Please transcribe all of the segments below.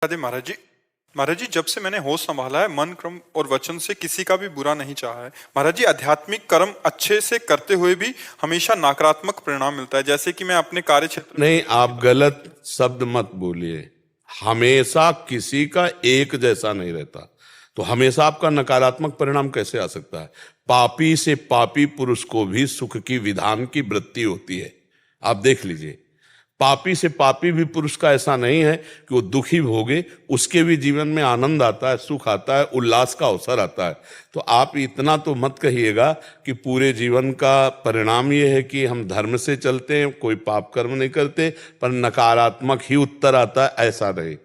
राधे महाराज जी। महाराज जी, जब से मैंने होश संभाला है, मन कर्म और वचन से किसी का भी बुरा नहीं चाहा है। महाराज जी, आध्यात्मिक कर्म अच्छे से करते हुए भी हमेशा नकारात्मक परिणाम मिलता है। जैसे कि मैं अपने कार्य क्षेत्र नहीं, आप गलत शब्द मत बोलिए। हमेशा किसी का एक जैसा नहीं रहता, तो हमेशा आपका नकारात्मक परिणाम कैसे आ सकता है? पापी से पापी पुरुष को भी सुख की विधान की वृत्ति होती है। आप देख लीजिए, पापी से पापी भी पुरुष का ऐसा नहीं है कि वो दुखी भोगे, उसके भी जीवन में आनंद आता है, सुख आता है, उल्लास का अवसर आता है। तो आप इतना तो मत कहिएगा कि पूरे जीवन का परिणाम ये है कि हम धर्म से चलते हैं, कोई पाप कर्म नहीं करते, पर नकारात्मक ही उत्तर आता है। ऐसा नहीं,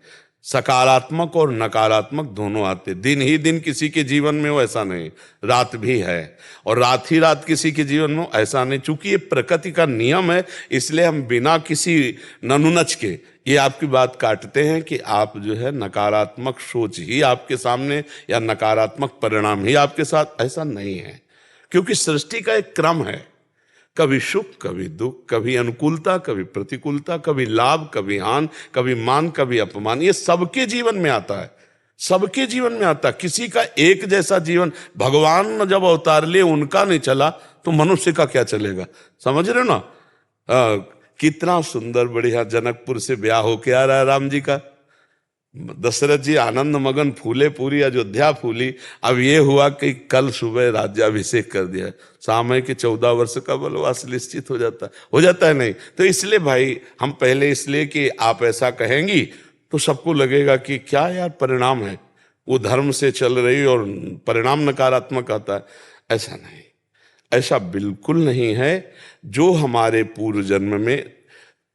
सकारात्मक और नकारात्मक दोनों आते। दिन ही दिन किसी के जीवन में हो ऐसा नहीं, रात भी है, और रात ही रात किसी के जीवन में हो ऐसा नहीं। चूंकि ये प्रकृति का नियम है, इसलिए हम बिना किसी ननुनच के ये आपकी बात काटते हैं कि आप जो है नकारात्मक सोच ही आपके सामने या नकारात्मक परिणाम ही आपके साथ। ऐसा नहीं है, क्योंकि सृष्टि का एक क्रम है, कभी सुख कभी दुख, कभी अनुकूलता कभी प्रतिकूलता, कभी लाभ कभी हानि, कभी मान कभी अपमान। ये सबके जीवन में आता है, सबके जीवन में आता है। किसी का एक जैसा जीवन, भगवान जब अवतार लिए उनका नहीं चला तो मनुष्य का क्या चलेगा? समझ रहे हो ना? कितना सुंदर बढ़िया जनकपुर से ब्याह होके आ रहा है राम जी का। दशरथ जी आनंद मगन फूले, पूरी अयोध्या फूली। अब ये हुआ कि कल सुबह राज्याभिषेक कर दिया, शाम के 14 वर्ष का वनवास निश्चित हो जाता है नहीं। तो इसलिए भाई हम पहले, इसलिए कि आप ऐसा कहेंगी तो सबको लगेगा कि क्या यार परिणाम है, वो धर्म से चल रही और परिणाम नकारात्मक आता है। ऐसा नहीं, ऐसा बिल्कुल नहीं है। जो हमारे पूर्व जन्म में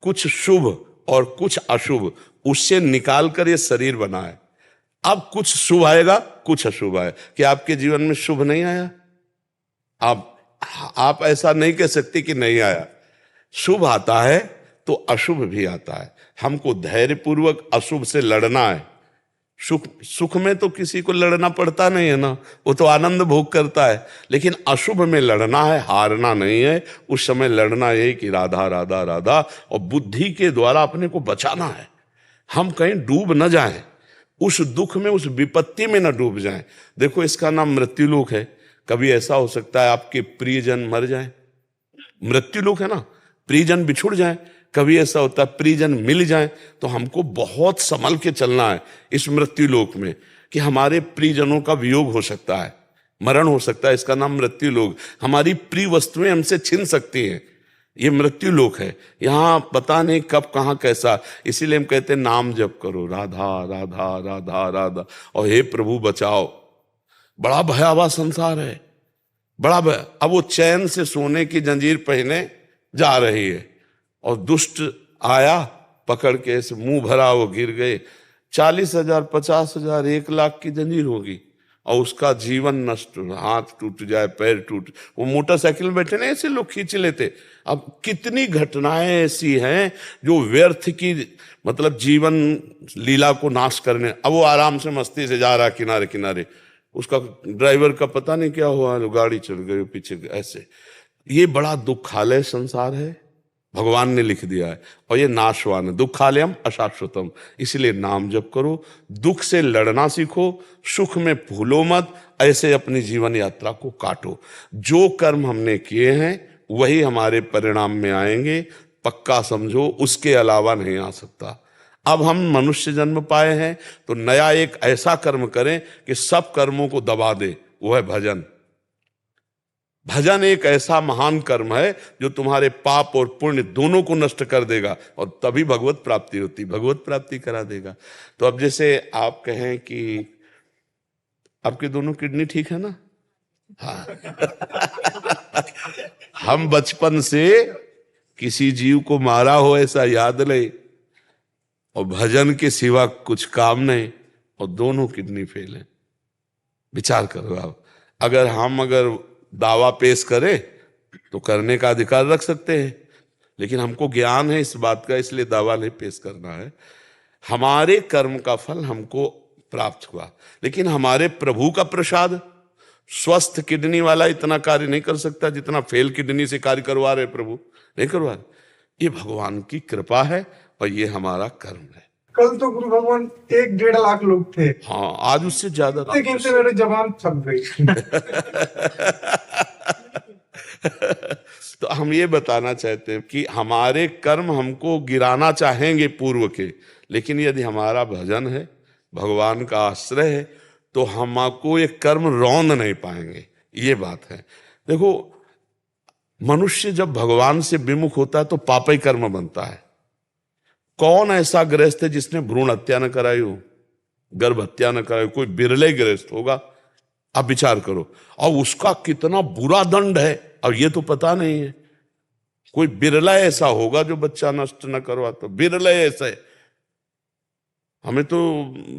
कुछ शुभ और कुछ अशुभ, उससे निकालकर ये शरीर बना है। अब कुछ शुभ आएगा, कुछ अशुभ आएगा। कि आपके जीवन में शुभ नहीं आया? आप ऐसा नहीं कह सकते कि नहीं आया। शुभ आता है तो अशुभ भी आता है। हमको धैर्यपूर्वक अशुभ से लड़ना है। सुख में तो किसी को लड़ना पड़ता नहीं है ना, वो तो आनंद भोग करता है। लेकिन अशुभ में लड़ना है, हारना नहीं है। उस समय लड़ना यही कि राधा राधा राधा, और बुद्धि के द्वारा अपने को बचाना है। हम कहीं डूब न जाएं, उस दुख में, उस विपत्ति में न डूब जाएं। देखो, इसका नाम मृत्युलोक है। कभी ऐसा हो सकता है आपके प्रियजन मर जाएं, मृत्युलोक है ना, प्रियजन बिछुड़ जाएं। कभी ऐसा होता है प्रियजन मिल जाए। तो हमको बहुत संभल के चलना है इस मृत्युलोक में, कि हमारे प्रियजनों का वियोग हो सकता है, मरण हो सकता है। इसका नाम मृत्युलोक। हमारी प्रिय वस्तुएं हमसे छिन सकती हैं, ये मृत्युलोक है। यहाँ पता नहीं कब कहाँ कैसा। इसीलिए हम कहते हैं नाम जप करो, राधा राधा राधा राधा, और हे प्रभु बचाओ। बड़ा भयावह संसार है, बड़ा अब वो चैन से सोने की जंजीर पहने जा रही है, और दुष्ट आया पकड़ के ऐसे मुंह भरा, वो गिर गए। 40,000 50,000 1 लाख की जंजीर होगी, और उसका जीवन नष्ट, हाथ टूट जाए, पैर टूट। वो मोटरसाइकिल में बैठे ना, ऐसे लोग खींच लेते। अब कितनी घटनाएं ऐसी हैं जो व्यर्थ की, मतलब जीवन लीला को नाश करने। अब वो आराम से मस्ती से जा रहा किनारे किनारे, उसका ड्राइवर का पता नहीं क्या हुआ, गाड़ी चल गई पीछे ऐसे। ये बड़ा दुखालय संसार है, भगवान ने लिख दिया है, और ये नाशवान है। दुखालयम अशाश्वतम। इसलिए नाम जप करो, दुख से लड़ना सीखो, सुख में भूलो मत। ऐसे अपनी जीवन यात्रा को काटो। जो कर्म हमने किए हैं वही हमारे परिणाम में आएंगे, पक्का समझो, उसके अलावा नहीं आ सकता। अब हम मनुष्य जन्म पाए हैं तो नया एक ऐसा कर्म करें कि सब कर्मों को दबा दे, वो है भजन। भजन एक ऐसा महान कर्म है जो तुम्हारे पाप और पुण्य दोनों को नष्ट कर देगा, और तभी भगवत प्राप्ति होती, भगवत प्राप्ति करा देगा। तो अब जैसे आप कहें कि आपके दोनों किडनी ठीक है ना? हाँ। हम बचपन से किसी जीव को मारा हो ऐसा याद नहीं, और भजन के सिवा कुछ काम नहीं, और दोनों किडनी फेल है। विचार करो आप। अगर दावा पेश करें तो करने का अधिकार रख सकते हैं, लेकिन हमको ज्ञान है इस बात का, इसलिए दावा नहीं पेश करना है। हमारे कर्म का फल हमको प्राप्त हुआ, लेकिन हमारे प्रभु का प्रसाद, स्वस्थ किडनी वाला इतना कार्य नहीं कर सकता जितना फेल किडनी से कार्य करवा रहे प्रभु, नहीं करवा रहे। ये भगवान की कृपा है और ये हमारा कर्म है। कल तो गुरु भगवान 1-1.5 लाख लोग थे, हाँ, आज उससे ज्यादा। लेकिन से मेरे जबान थक गई। तो हम ये बताना चाहते हैं कि हमारे कर्म हमको गिराना चाहेंगे पूर्व के, लेकिन यदि हमारा भजन है, भगवान का आश्रय है, तो हमको ये कर्म रौंद नहीं पाएंगे। ये बात है। देखो, मनुष्य जब भगवान से विमुख होता है तो पापी कर्म बनता है। कौन ऐसा गृहस्थ है जिसने भ्रूण हत्या न कराई हो, गर्भ हत्या न कराई हो? कोई बिरले गृहस्थ होगा। आप विचार करो, और उसका कितना बुरा दंड है, अब ये तो पता नहीं है। कोई बिरला ऐसा होगा जो बच्चा नष्ट न करवा, तो बिरले ऐसा है। हमें तो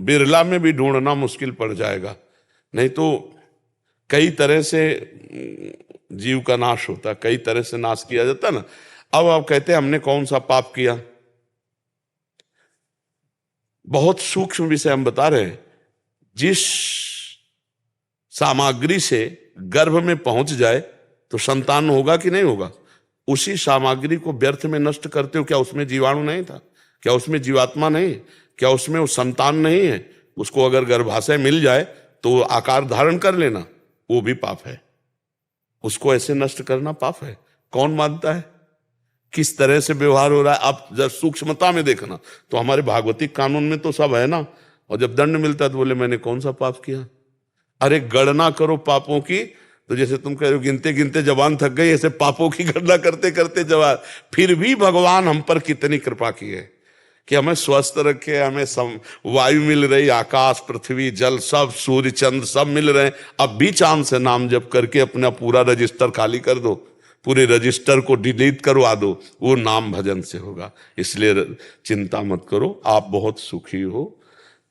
बिरला में भी ढूंढना मुश्किल पड़ जाएगा। नहीं तो कई तरह से जीव का नाश होता, कई तरह से नाश किया जाता ना। अब आप कहते हैं हमने कौन सा पाप किया, बहुत सूक्ष्म विषय हम बता रहे हैं। जिस सामग्री से गर्भ में पहुंच जाए तो संतान होगा कि नहीं होगा, उसी सामग्री को व्यर्थ में नष्ट करते हो। क्या उसमें जीवाणु नहीं था? क्या उसमें जीवात्मा नहीं? क्या उसमें वो संतान नहीं है? उसको अगर गर्भाशय मिल जाए तो आकार धारण कर लेना, वो भी पाप है। उसको ऐसे नष्ट करना पाप है। कौन मानता है? किस तरह से व्यवहार हो रहा है आप जब सूक्ष्मता में देखना। तो हमारे भागवतिक कानून में तो सब है ना। और जब दंड मिलता है तो बोले मैंने कौन सा पाप किया। अरे गणना करो पापों की, तो जैसे तुम कह रहे हो गिनते गिनते जबान थक गई, ऐसे पापों की गणना करते करते जबान। फिर भी भगवान हम पर कितनी कृपा की है कि हमें स्वस्थ रखे, हमें वायु मिल रही, आकाश पृथ्वी जल सब, सूर्य चंद्र सब मिल रहे हैं। अब भी चांद से नाम जप करके अपना पूरा रजिस्टर खाली कर दो, पूरे रजिस्टर को डिलीट करवा दो, वो नाम भजन से होगा। इसलिए चिंता मत करो, आप बहुत सुखी हो।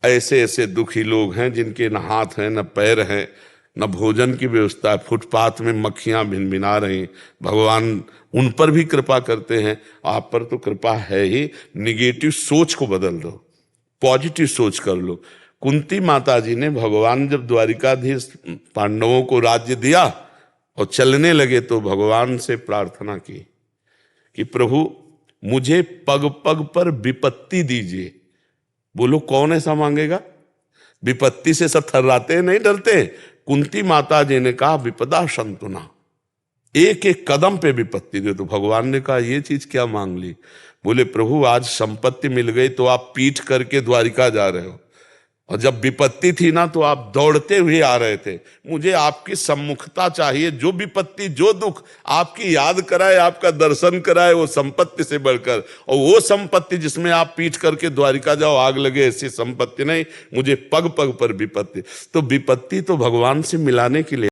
ऐसे ऐसे दुखी लोग हैं जिनके न हाथ हैं न पैर हैं, न भोजन की व्यवस्था है, फुटपाथ में मक्खियां भिनभिना रही, भगवान उन पर भी कृपा करते हैं। आप पर तो कृपा है ही। निगेटिव सोच को बदल दो, पॉजिटिव सोच कर लो। कुंती माता जी ने भगवान जब द्वारिकाधीश पांडवों को राज्य दिया और चलने लगे तो भगवान से प्रार्थना की कि प्रभु मुझे पग पग पर विपत्ति दीजिए। बोलो कौन ऐसा मांगेगा? विपत्ति से सब थर्राते हैं, नहीं डरते। कुंती माता जी ने कहा विपदा संतुना, एक एक कदम पे विपत्ति दे। तो भगवान ने कहा ये चीज क्या मांग ली? बोले प्रभु आज संपत्ति मिल गई तो आप पीठ करके द्वारिका जा रहे हो, और जब विपत्ति थी ना तो आप दौड़ते हुए आ रहे थे। मुझे आपकी सम्मुखता चाहिए, जो विपत्ति जो दुख आपकी याद कराए, आपका दर्शन कराए, वो संपत्ति से बढ़कर। और वो संपत्ति जिसमें आप पीठ करके द्वारिका जाओ आग लगे, ऐसी संपत्ति नहीं। मुझे पग पग पर विपत्ति। तो विपत्ति तो भगवान से मिलाने के लिए